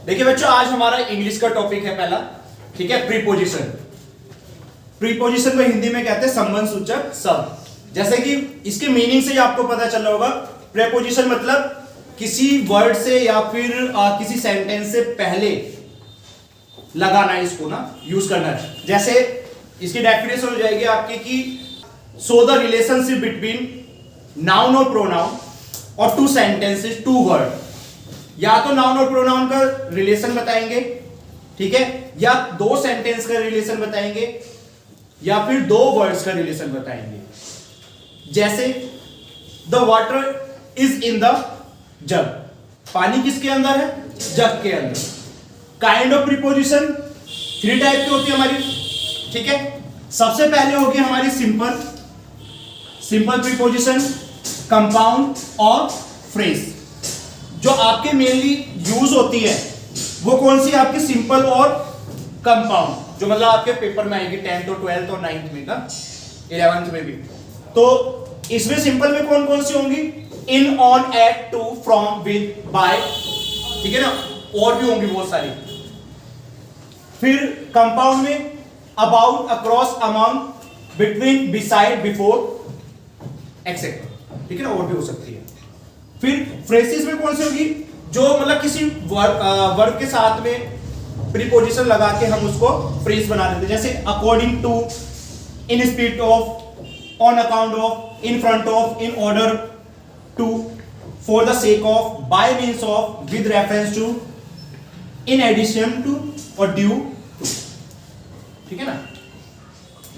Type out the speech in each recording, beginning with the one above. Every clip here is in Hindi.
देखिए बच्चों, आज हमारा इंग्लिश का टॉपिक है पहला, ठीक है, प्रीपोजिशन। प्रीपोजिशन को हिंदी में कहते हैं संबंध सूचक शब्द। जैसे कि इसके मीनिंग से ही आपको पता चल रहा होगा, प्रीपोजिशन मतलब किसी वर्ड से या फिर किसी सेंटेंस से पहले लगाना है, इसको ना यूज करना है। जैसे इसकी डेफिनेशन हो जाएगी आपकी कि show the relationship between noun और प्रोनाउन और टू सेंटेंसेस, टू वर्ड। या तो नाउन और प्रोनाउन का रिलेशन बताएंगे, ठीक है, या दो सेंटेंस का रिलेशन बताएंगे, या फिर दो वर्ड्स का रिलेशन बताएंगे। जैसे the water is in the जग, पानी किसके अंदर है? जग के अंदर। काइंड ऑफ प्रीपोजिशन 3 टाइप की होती है हमारी, ठीक है। सबसे पहले होगी हमारी सिंपल, सिंपल प्रीपोजिशन, कंपाउंड और फ्रेज। जो आपके मेनली यूज होती है वो कौन सी? आपकी सिंपल और कंपाउंड, जो मतलब आपके पेपर में आएगी 10th और 12th और 9th में ना, 11th में भी। तो इसमें सिंपल में कौन कौन सी होंगी? In, on, at, to, from, with, by, ठीक है ना, और भी होंगी बहुत सारी। फिर कंपाउंड में about, across, among, between, beside, before, etcetera, ठीक है ना, और भी हो सकती है। फिर फ्रेजेस में कौन सी होगी? जो मतलब किसी वर्ड के साथ में प्रीपोजिशन लगा के हम उसको फ्रेज बना देते हैं। जैसे according to, in spite of, on account of, in front of, in order to, for the sake of, by means of, with reference to, in addition to और ड्यू टू, ठीक है ना,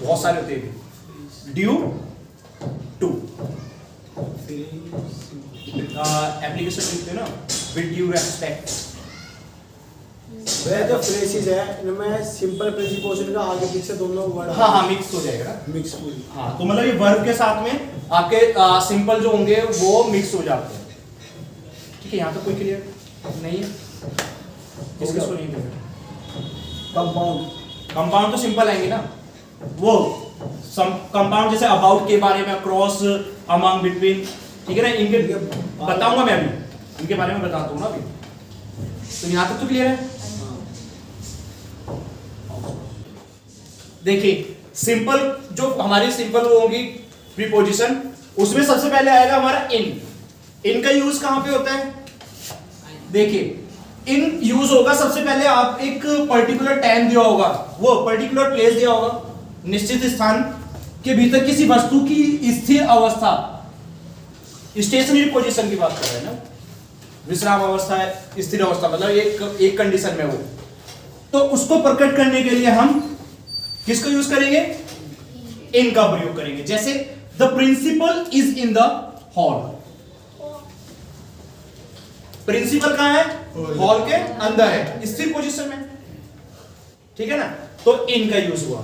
बहुत सारे होते हैं। ड्यू टू एप्लीकेशन लिखते हैं ना, विद ड्यू रेस्पेक्ट। वह जो फ्रेजेस है इनमें सिंपल प्रीपोजिशन का आगे पीछे दोनों वर्ड हाँ मिक्स हो जाएगा ना, मिक्स पूरी। हाँ, तो मतलब ये वर्ब के साथ में आपके सिंपल जो होंगे वो मिक्स हो जाते हैं, ठीक है। यहाँ तो कोई क्लियर नहीं है, किसको नहीं क्लियर? कंपाउंड, कंपाउंड तो सिंपल आएंगे ना, वो कंपाउंड जैसे अबाउट के बारे में, अक्रॉस, अमंग, बिटवीन, ठीक है ना, इनके बताऊंगा मैं अभी, इनके बारे में बताता हूँ ना अभी। तो यहाँ तक तो क्लियर है। देखिए सिंपल, जो हमारी सिंपल वो होंगी प्रीपोजिशन, उसमें सबसे पहले आएगा हमारा इन। इन का यूज कहां पे होता है? देखिए इन यूज होगा सबसे पहले, आप एक पर्टिकुलर टाइम दिया होगा, वो पर्टिकुलर प्लेस दिया होगा, निश्चित स्थान के भीतर किसी वस्तु की स्थिर अवस्था, स्टेशनरी पोजीशन की बात कर रहे हैं ना, विश्राम अवस्था है, स्थिर अवस्था मतलब एक कंडीशन में वो, तो उसको प्रकट करने के लिए हम किसको यूज करेंगे? इन का प्रयोग करेंगे। जैसे the principal is in the hall, principal कहां है? हॉल के अंदर है, स्थिर पोजीशन में, ठीक है ना, तो इन का यूज हुआ।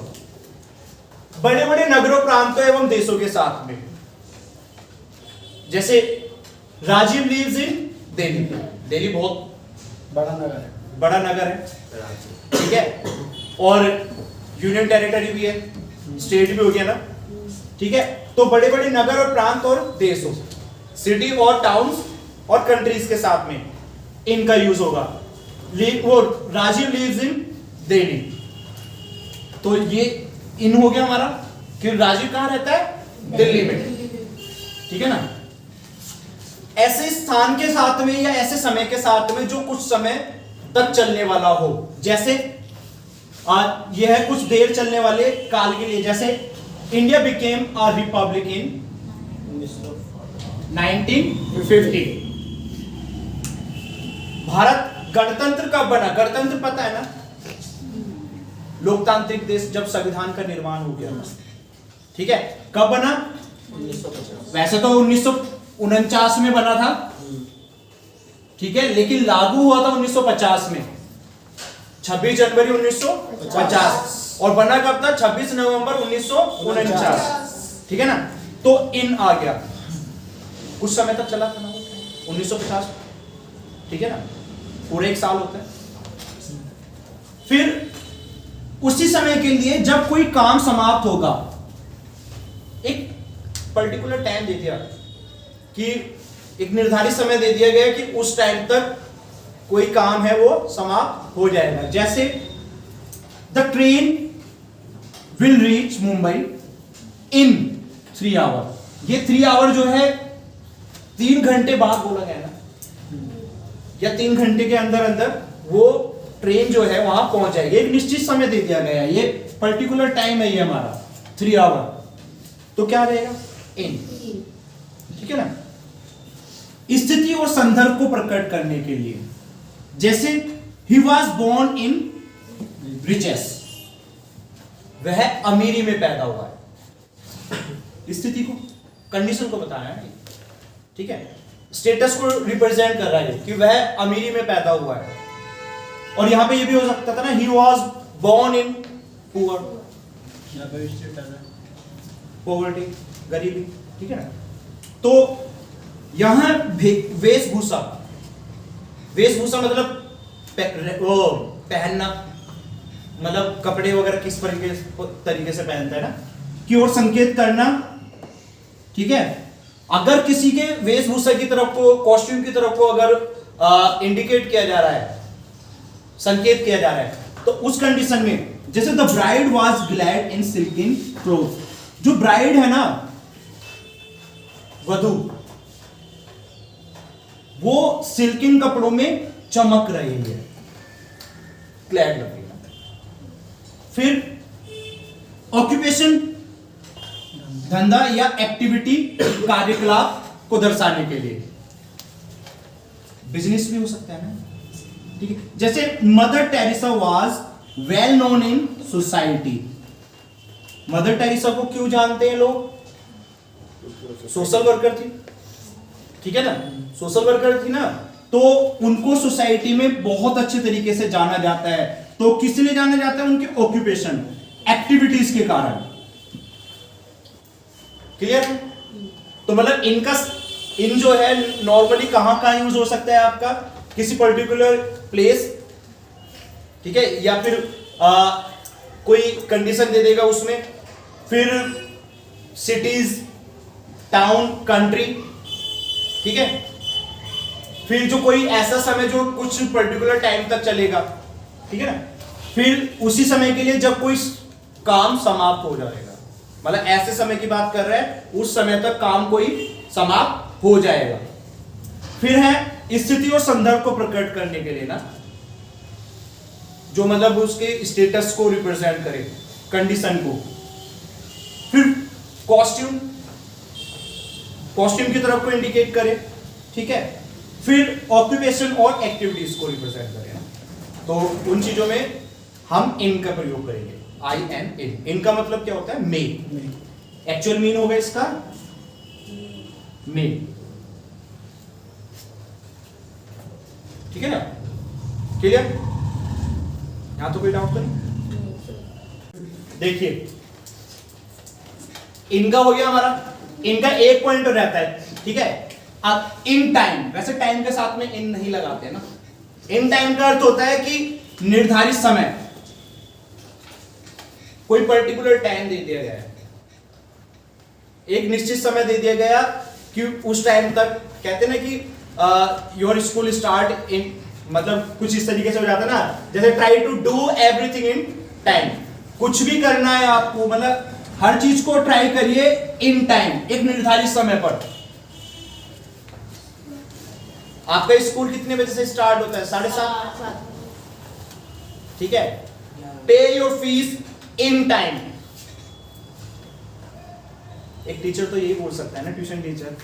बड़े बड़े नगरों, प्रांतों एवं देशों के साथ में, जैसे राजीव लिव्स इन दिल्ली, दिल्ली बहुत बड़ा नगर है, बड़ा नगर है, ठीक है, और यूनियन टेरिटरी भी है, स्टेट भी हो गया ना, ठीक है। तो बड़े बड़े नगर और प्रांत और देशों, सिटी और टाउन्स और कंट्रीज के साथ में इनका यूज होगा। वो राजीव लिव्स इन दिल्ली, तो ये इन हो गया हमारा कि राजीव कहां रहता है? दिल्ली में, ठीक है ना। ऐसे स्थान के साथ में या ऐसे समय के साथ में जो कुछ समय तक चलने वाला हो, जैसे आज यह है कुछ देर चलने वाले काल के लिए। जैसे इंडिया बिकेम अ रिपब्लिक इन 1950। भारत गणतंत्र कब बना? गणतंत्र पता है ना, लोकतांत्रिक देश जब संविधान का निर्माण हो गया, ठीक है, कब बना? 1950। वैसे तो 1949 में बना था, ठीक है, लेकिन लागू हुआ था 1950 में, 26 जनवरी 1950, और बना कब था? 26 नवंबर 1949, ठीक है ना। तो इन आ गया, कुछ समय तक चला था ना 1950, ठीक है ना, पूरे 1 साल होता है। फिर उसी समय के लिए जब कोई काम समाप्त होगा, एक पर्टिकुलर टाइम दे दिया कि एक निर्धारित समय दे दिया गया कि उस टाइम तक कोई काम है वो समाप्त हो जाएगा। जैसे the train will reach Mumbai in 3 hour. ये 3 आवर जो है 3 घंटे बाद बोला गया ना, या 3 घंटे के अंदर अंदर वो ट्रेन जो है वहां पहुंच जाएगी। एक निश्चित समय दे दिया गया है, ये पर्टिकुलर टाइम है ये हमारा 3 आवर। तो क्या रहेगा? इन। ठीक है ना। स्थिति और संदर्भ को प्रकट करने के लिए, जैसे he was born in riches, वह अमीरी में पैदा हुआ है। स्थिति को, कंडीशन को बताया है। ठीक है, स्टेटस को रिप्रेजेंट कर रहा है कि वह अमीरी में पैदा हुआ है। और यहां पे ये भी हो सकता था ना, he was born in poor, poverty, गरीबी। ठीक है ना। तो यहां वेशभूषा, वेशभूषा मतलब वो पहनना, मतलब कपड़े वगैरह किस तरीके से पहनता है ना, की ओर संकेत करना। ठीक है, अगर किसी के वेशभूषा की तरफ को, कॉस्ट्यूम की तरफ को अगर इंडिकेट किया जा रहा है, संकेत किया जा रहा है, तो उस कंडीशन में, जैसे the bride was glad in silken cloth, जो ब्राइड है ना, वधू, वो सिल्किन कपड़ों में चमक रही है, ग्लैड लग रही है। फिर ऑक्यूपेशन, धंधा या एक्टिविटी, कार्यकलाप को दर्शाने के लिए। बिजनेस भी हो सकता है ना। ठीक है, जैसे mother Teresa was well known in society. Mother Teresa को क्यों जानते हैं लोग? सोशल वर्कर थी। ठीक है ना, सोशल वर्कर थी ना, तो उनको सोसाइटी में बहुत अच्छे तरीके से जाना जाता है। तो किस लिए जाना जाता है? उनके ऑक्यूपेशन, एक्टिविटीज के कारण। क्लियर? तो मतलब इनका, इन जो है नॉर्मली कहां यूज हो सकता है आपका? किसी पर्टिकुलर प्लेस, ठीक है, या फिर कोई कंडीशन दे देगा उसमें, फिर सिटीज, टाउन, कंट्री। ठीक है, फिर जो कोई ऐसा समय जो कुछ पर्टिकुलर टाइम तक चलेगा। ठीक है ना, फिर उसी समय के लिए जब कोई काम समाप्त हो जाएगा, मतलब ऐसे समय की बात कर रहे हैं, उस समय तक काम कोई समाप्त हो जाएगा। फिर है स्थिति और संदर्भ को प्रकट करने के लिए ना, जो मतलब उसके स्टेटस को रिप्रेजेंट करे, कंडीशन को। फिर कॉस्ट्यूम, कॉस्ट्यूम की तरफ को इंडिकेट करे। ठीक है, फिर ऑक्यूपेशन और एक्टिविटीज को रिप्रेजेंट करे ना। तो उन चीजों में हम इन का प्रयोग करेंगे, आई एन इन। इनका मतलब क्या होता है? मे। एक्चुअल मीन होगा इसका मे। ठीक है ना, क्लियर? यहां तो कोई डाउट तो नहीं? देखिए, इनका हो गया हमारा, इनका एक पॉइंट रहता है। ठीक है, अब इन टाइम, वैसे टाइम के साथ में इन नहीं लगाते ना। इन टाइम का अर्थ होता है कि निर्धारित समय, कोई पर्टिकुलर टाइम दे दिया गया है, एक निश्चित समय दे दिया गया कि उस टाइम तक, कहते हैं ना कि योर स्कूल स्टार्ट इन, मतलब कुछ इस तरीके से हो जाता है ना, जैसे try to do everything in time. कुछ भी करना है आपको, मतलब हर चीज को ट्राई करिए इन टाइम, एक निर्धारित समय पर। आपका स्कूल कितने बजे से स्टार्ट होता है? 7:30। ठीक है, पे योर फीस इन टाइम। एक टीचर तो यही बोल सकता है ना, ट्यूशन टीचर,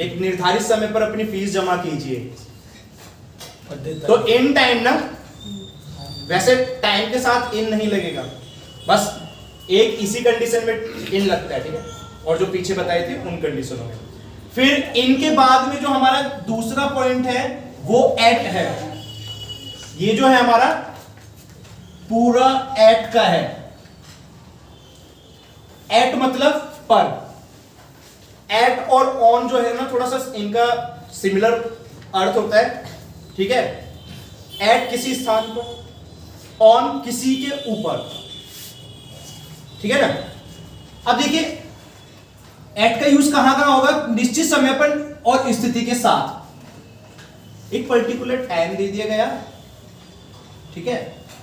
एक निर्धारित समय पर अपनी फीस जमा कीजिए। तो इन टाइम ना, वैसे टाइम के साथ इन नहीं लगेगा, बस एक इसी कंडीशन में इन लगता है। ठीक है, और जो पीछे बताए थे उन कंडीशनों में। फिर इनके बाद में जो हमारा दूसरा पॉइंट है वो एट है। ये जो है हमारा पूरा एट का है। एट मतलब पर। एट और ऑन जो है ना, थोड़ा सा इनका सिमिलर अर्थ होता है। ठीक है, एट किसी स्थान पर, ऑन किसी के ऊपर। ठीक है ना। अब देखिए, एट का यूज कहां कहां होगा? निश्चित समय पर और स्थिति के साथ। एक पर्टिकुलर टाइम दे दिया गया, ठीक है,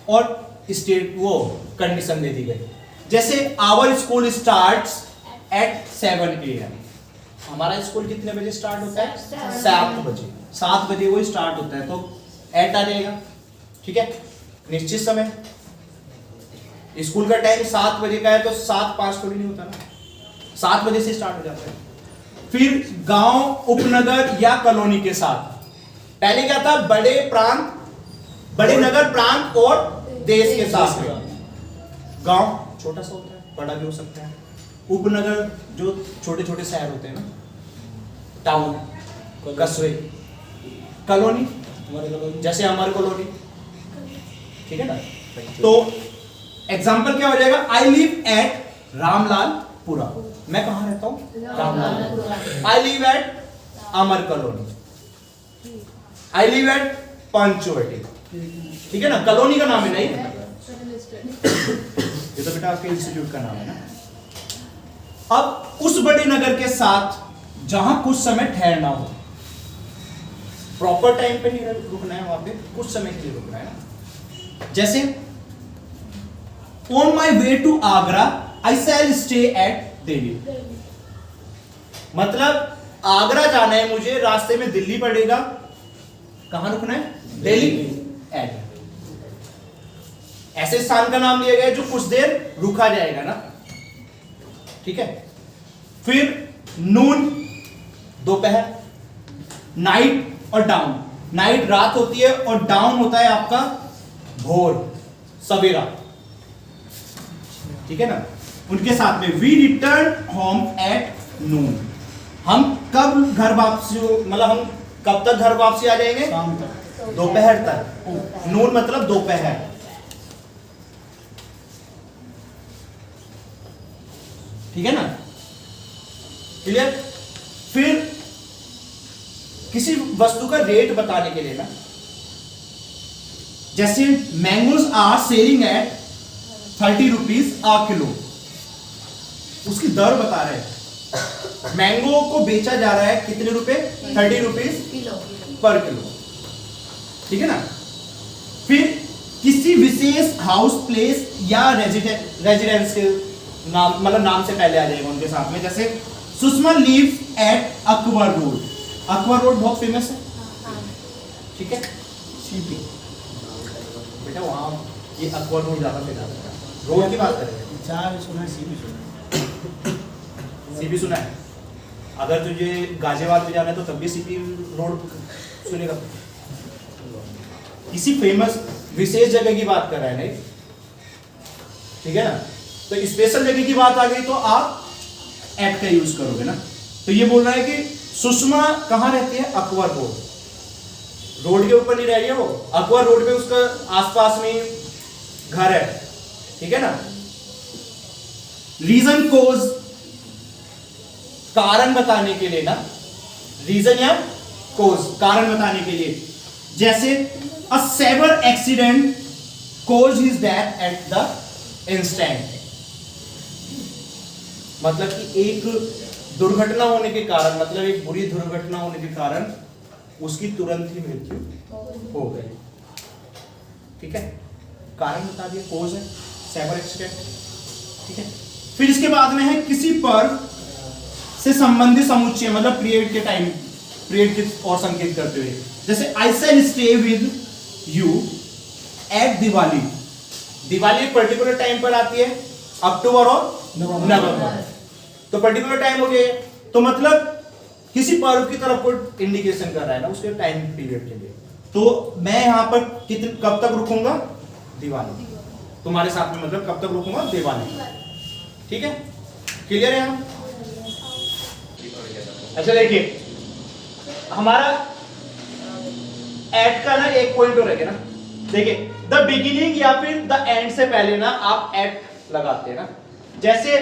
और स्टेट वो कंडीशन दे दी गई। जैसे our school starts at 7 AM। हमारा स्कूल कितने बजे स्टार्ट होता है? 7 बजे। 7 बजे वो स्टार्ट होता है, तो एट आ जाएगा, ठीक है, निश्चित समय। स्कूल का टाइम 7 बजे का है तो 7:05 थोड़ी नहीं होता ना, 7 बजे से स्टार्ट हो जाता है। फिर गांव, उपनगर या कॉलोनी के साथ। पहले क्या था? बड़े प्रांत, बड़े नगर प्रांत और देश के साथ में। गांव छोटा सा होता है, बड़ा भी हो सकता है। उपनगर जो छोटे छोटे शहर होते हैं ना, टाउन, कस्बे। कॉलोनी जैसे हमारी कॉलोनी, ठीक है ना। तो एग्जांपल क्या हो जाएगा? I live at Ramlalpura. मैं कहां रहता हूं? Ramlalpura. I live at Amar colony. I live at Panchvati, ठीक है ना। कॉलोनी का नाम है नहीं, ये तो बेटा आपके इंस्टीट्यूट का नाम है ना। अब उस बड़े नगर के साथ जहां कुछ समय ठहरना हो, प्रॉपर टाइम पे नहीं रुकना है, वहां पे कुछ समय के लिए रुकना है ना। जैसे on my way to Agra I shall stay at Delhi. मतलब आगरा जाना है मुझे, रास्ते में दिल्ली पड़ेगा, कहां रुकना है? दिल्ली एट। ऐसे स्थान का नाम लिया गया है जो कुछ देर रुका जाएगा ना, ठीक है। फिर नून दोपहर, नाइट और डाउन। नाइट रात होती है और डाउन होता है आपका भोर, सवेरा, ठीक है ना। उनके साथ में we return home at noon. हम कब घर वापसी, मतलब हम कब तक घर वापसी आ जाएंगे? शाम तक, दोपहर तक। नून मतलब दोपहर, ठीक है ना, क्लियर। फिर किसी वस्तु का रेट बताने के लिए ना, जैसे mangoes are selling at 30 rupees a kilo, उसकी दर बता रहे हैं। मैंगो को बेचा जा रहा है कितने रुपए? 30 रुपीज पर किलो, ठीक है ना। फिर किसी विशेष हाउस, प्लेस या रेजिडेंस के नाम, मतलब नाम से पहले आ जाएगा उनके साथ में। जैसे Sushma lives at Akbar road. Akbar road बहुत फेमस है, ठीक है। सीपी बेटा वहां ये अकबर रोड ज्यादा फेमस है। रोड की बात करें, चार सुना है, सीपी सुना है। सीपी सुना है। अगर तुझे गाजियाबाद में जाना है तो तब भी सीपी रोड सुनेगा। किसी फेमस विशेष जगह की बात कर रहा है, नहीं, ठीक है ना। तो स्पेशल जगह की बात आ गई तो आप एट का यूज करोगे ना। तो ये बोल रहा है कि सुषमा कहां रहती है? अकबर रोड। रोड के ऊपर नहीं रह रही है वो, अकबर रोड पे उसका आसपास में घर है, ठीक है ना। रीजन कोज, कारण बताने के लिए ना, रीजन या कोज, कारण बताने के लिए। जैसे a severe accident cause his death at the instant. मतलब कि एक दुर्घटना होने के कारण, मतलब एक बुरी दुर्घटना होने के कारण उसकी तुरंत ही मृत्यु हो गई, ठीक है। कारण बता दिया, कोज है सेवर एक्सीडेंट, ठीक है। फिर इसके बाद में है किसी पर्व से संबंधित समुच्चय, मतलब पीरियड के टाइम, पीरियड की और संकेत करते हुए। जैसे I shall stay with you at Diwali. Diwali एक पर्टिकुलर टाइम पर आती है, अक्टूबर और नवंबर। तो पर्टिकुलर टाइम हो गया, तो मतलब किसी पर्व की तरफ को इंडिकेशन कर रहा है ना, उसके टाइम पीरियड के लिए। तो मैं यहां पर कब तक रुकूंगा? दिवाली। तुम्हारे साथ में मतलब कब तक रुकूंगा? दिवाली, ठीक है, क्लियर है। हम अच्छा देखिए, हमारा एट का ना एक पॉइंट और है ना। देखिए द बिगिनिंग या फिर द एंड से पहले ना आप एट लगाते हैं ना। जैसे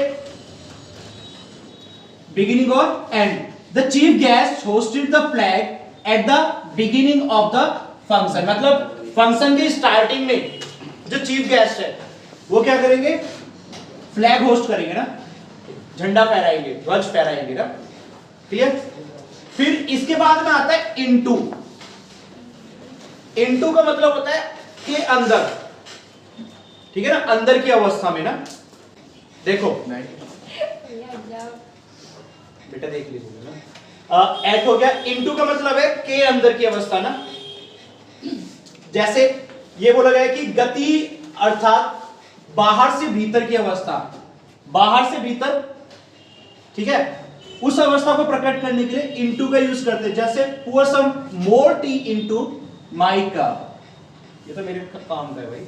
बिगिनिंग और and. The chief guest hosted the flag at the beginning of the function. मतलब फंक्शन के स्टार्टिंग में जो चीफ गेस्ट है वो क्या करेंगे? फ्लैग होस्ट करेंगे ना, झंडा फहराएंगे, ध्वज फहराएंगे ना, क्लियर। फिर इसके बाद में आता है इनटू। इनटू का मतलब होता है के अंदर, ठीक है ना, अंदर की अवस्था में ना। देखो बेटा देख लीजिए ना, एट हो गया, इनटू का मतलब है के अंदर की अवस्था ना। जैसे ये बोला गया है कि गति अर्थात बाहर से भीतर की अवस्था, बाहर से भीतर, ठीक है, उस अवस्था को प्रकट करने के लिए इनटू का यूज करते हैं। जैसे pour some more tea into my cup, ये तो मेरे काम का है भाई।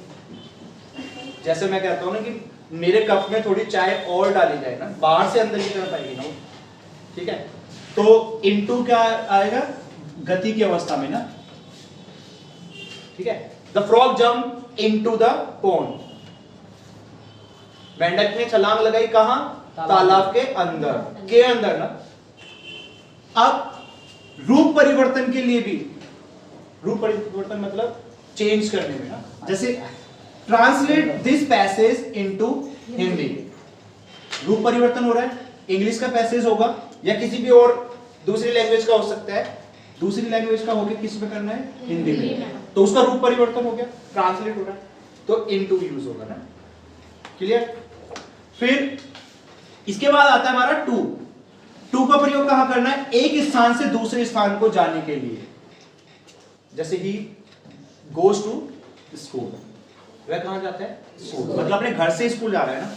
जैसे मैं कहता हूं ना कि मेरे कप में थोड़ी चाय और डाली जाए ना, बाहर से अंदर की तरफ आएगी ना वो, ठीक है। तो इनटू क्या आएगा, गति की अवस्था में ना, ठीक है। The frog jump into the pond, मेंढक ने छलांग लगाई कहां, तालाब के अंदर, के अंदर ना। अब रूप परिवर्तन के लिए भी, रूप परिवर्तन मतलब चेंज करने में ना, जैसे translate this passage into Hindi, रूप परिवर्तन हो रहा है, इंग्लिश का पैसेज होगा या किसी भी और दूसरी लैंग्वेज का हो सकता है, दूसरी लैंग्वेज का होके किस में करना है, हिंदी में, तो उसका रूप परिवर्तन हो गया, ट्रांसलेट हो रहा है, तो इनटू यूज होगा ना। क्लियर। फिर इसके बाद आता है हमारा टू। टू का प्रयोग कहां करना है, एक स्थान से दूसरे स्थान को जाने के लिए। जैसे ही गोज टू स्कूल, वह कहां जाता है, स्कूल, मतलब अपने घर से स्कूल जा रहा है ना,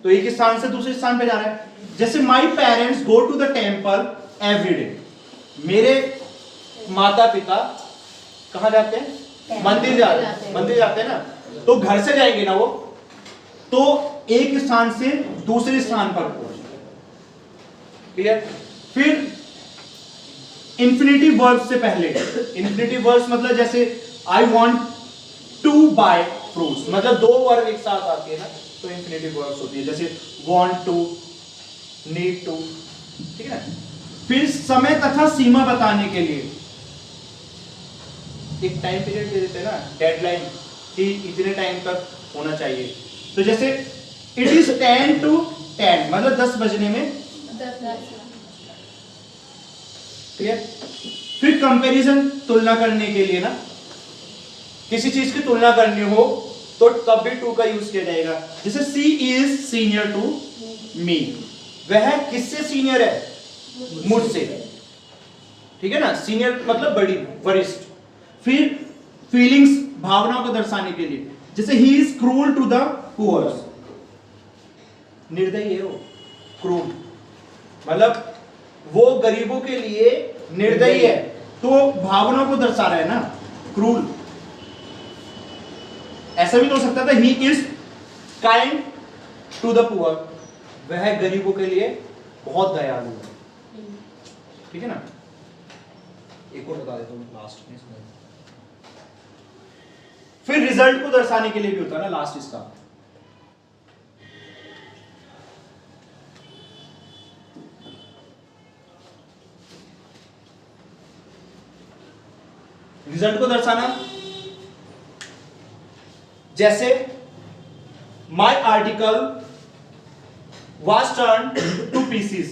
तो एक स्थान से दूसरे स्थान पे जा रहा है। जैसे my parents go to the temple every day, मेरे माता पिता कहां जाते हैं, मंदिर जाते हैं ना, तो घर से जाएंगे ना वो, तो एक स्थान से दूसरे स्थान पर पहुंचे। क्लियर। फिर इंफिनिटिव वर्ब से पहले, इंफिनिटिव वर्ब्स मतलब जैसे I want to buy fruits, मतलब दो वर्ब एक साथ आती है ना, तो इंफिनिटिव वर्ब्स होती है, जैसे वांट टू, नीड टू, ठीक है। फिर समय तथा सीमा बताने के लिए एक टाइम पीरियड दे देते हैं ना, डेडलाइन, कि इतने टाइम तक होना चाहिए। तो जैसे इट इज 10 to 10, मतलब 10 बजने में, क्लियर। फिर कंपैरिजन, तुलना करने के लिए ना, किसी चीज की तुलना करनी हो तो तब भी टू का यूज किया जाएगा। जैसे सी इज सीनियर टू मी, वह किससे सीनियर है, मुझसे, ठीक है ना, सीनियर मतलब बड़ी, वरिष्ठ। फिर फीलिंग्स, भावनाओं को दर्शाने के लिए, जैसे he is cruel to the poor, निर्दयी है वो, क्रूल मतलब वो गरीबों के लिए निर्दयी है, तो भावनाओं को दर्शा रहा है ना, क्रूल। ऐसा भी तो हो सकता था, he is kind to the poor, वह गरीबों के लिए बहुत दयालु है, ठीक है ना। एक और बता देता हूं लास्ट में, फिर रिजल्ट को दर्शाने के लिए भी होता है ना लास्ट इसका, रिजल्ट को दर्शाना, जैसे my article was turned to pieces,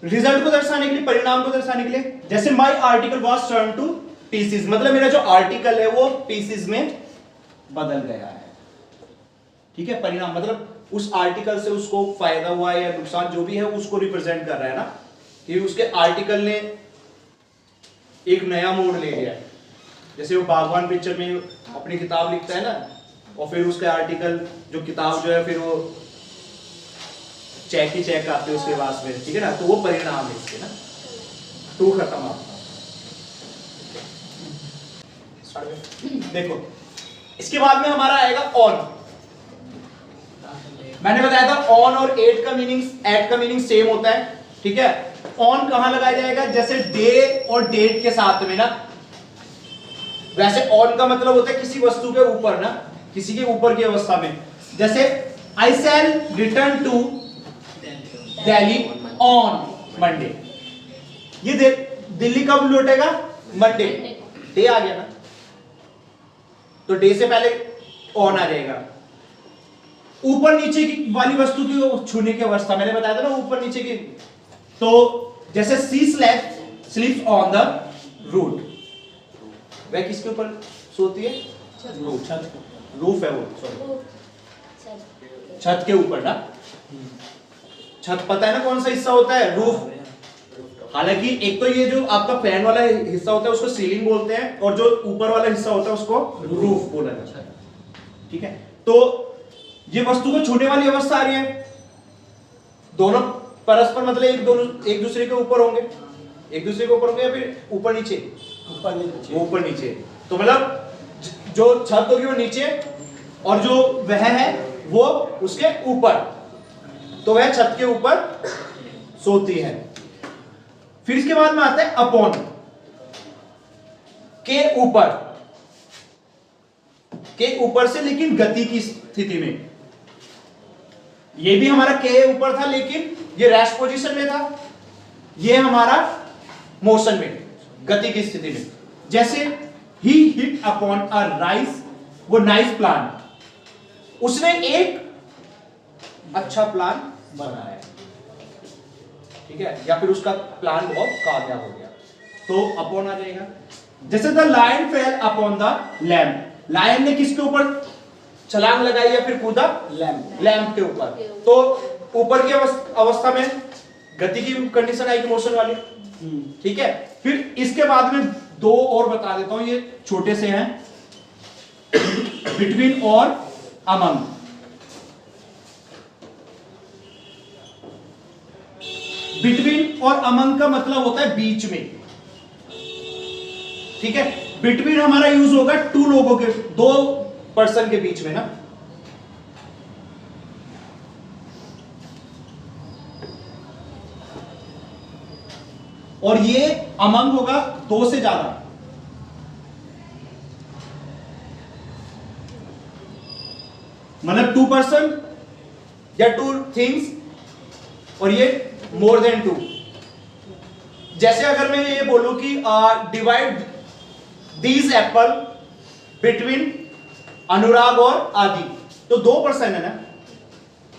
result को दर्शाने के लिए, परिणाम को दर्शाने के लिए, जैसे my article was turn to pieces, मतलब मेरा जो आर्टिकल है वो पीसीज में बदल गया है, ठीक है। परिणाम मतलब उस आर्टिकल से उसको फायदा हुआ या नुकसान, जो भी है उसको रिप्रेजेंट कर रहा है ना, कि उसके आर्टिकल ने एक नया मोड़ ले लिया है। जैसे वो बागवान पिक्चर में अपनी किताब लिखता है ना, और फिर उसके आर्टिकल जो किताब जो है फिर वो चेक ही चेक आते हैं उसके पास में, ठीक है ना, तो वो परिणाम है इसके ना। टू खत्म आपका। देखो इसके बाद में हमारा आएगा ऑन। मैंने बताया था ऑन और एट का मीनिंग सेम होता है, ठीक है। ऑन कहां लगाया जाएगा, जैसे डे और डेट के साथ में ना, वैसे ऑन का मतलब होता है किसी वस्तु के ऊपर ना, किसी के ऊपर की अवस्था में। जैसे I shall return to Delhi on Monday. ये दिल्ली कब लौटेगा? मंडे। डे आ गया ना, तो डे से पहले ऑन आ जाएगा। ऊपर नीचे की वाली वस्तु की छूने की अवस्था मैंने बताया था ना, ऊपर नीचे की। तो जैसे सी स्लीप्स ऑन द रूट, वह किसके ऊपर सोती है? रूफ है वो, सॉरी, छत के ऊपर ना। छत पता है ना कौन सा हिस्सा होता है? रूफ। हालांकि एक तो ये जो आपका फैन वाला हिस्सा होता है उसको सीलिंग बोलते हैं, और जो ऊपर वाला हिस्सा होता है उसको रूफ बोला जाता है। ठीक है, तो ये वस्तु को छूने वाली अवस्था आ रही है, दोनों परस्पर मतलब एक दूसरे के ऊपर होंगे, एक दूसरे के ऊपर होंगे या फिर ऊपर नीचे? ऊपर नीचे। तो मतलब जो छत होगी वो नीचे और जो वह है वो उसके ऊपर, तो वह छत के ऊपर सोती है। फिर इसके बाद में आता है अपॉन, के ऊपर से, लेकिन गति की स्थिति में। ये भी हमारा के ऊपर था लेकिन ये रेस्ट पोजीशन में था, ये हमारा मोशन में, गति की स्थिति में। जैसे ही हिट अपॉन अ राइस, वो नाइस प्लान, उसने एक अच्छा प्लान बनाया, ठीक है, या फिर उसका प्लान बहुत कामयाब हो गया, तो अपॉन आ जाएगा। जैसे the lion fell upon the lamp, lion ने किसके ऊपर छलांग लगाई या फिर कूदा? लैंप के ऊपर। तो ऊपर की अवस्था में गति की कंडीशन आएगी, मोशन वाली। ठीक है, फिर इसके बाद में दो और बता देता हूं, ये छोटे से हैं, बिटवीन और अमंग। बिटवीन और अमंग का मतलब होता है बीच में। ठीक है, बिटवीन हमारा यूज होगा टू लोगों के, दो पर्सन के बीच में ना। और ये अमंग होगा दो से ज्यादा। मतलब टू पर्सन या टू थिंग्स, और ये मोर देन टू। जैसे अगर मैं ये बोलूं कि डिवाइड दीज एप्पल बिटवीन अनुराग और आदि, तो दो पर्सन है ना,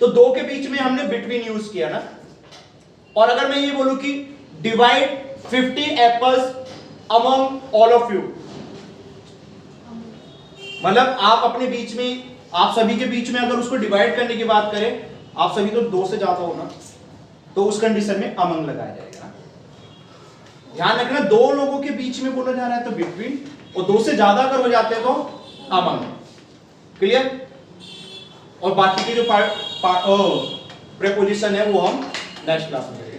तो दो के बीच में हमने बिटवीन यूज किया ना। और अगर मैं ये बोलूं कि divide 50 apples among all of you, मतलब आप अपने बीच में, आप सभी के बीच में अगर उसको डिवाइड करने की बात करें, आप सभी तो दो से ज्यादा हो ना, तो उस कंडीशन में अमंग लगाया जाएगा। ध्यान रखना, दो लोगों के बीच में बोला जा रहा है तो बिटवीन, और दो से ज्यादा अगर हो जाते हैं तो अमंग। क्लियर? और बाकी के जो प्रेपोजिशन है वो हम नेक्स्ट क्लास में करेंगे।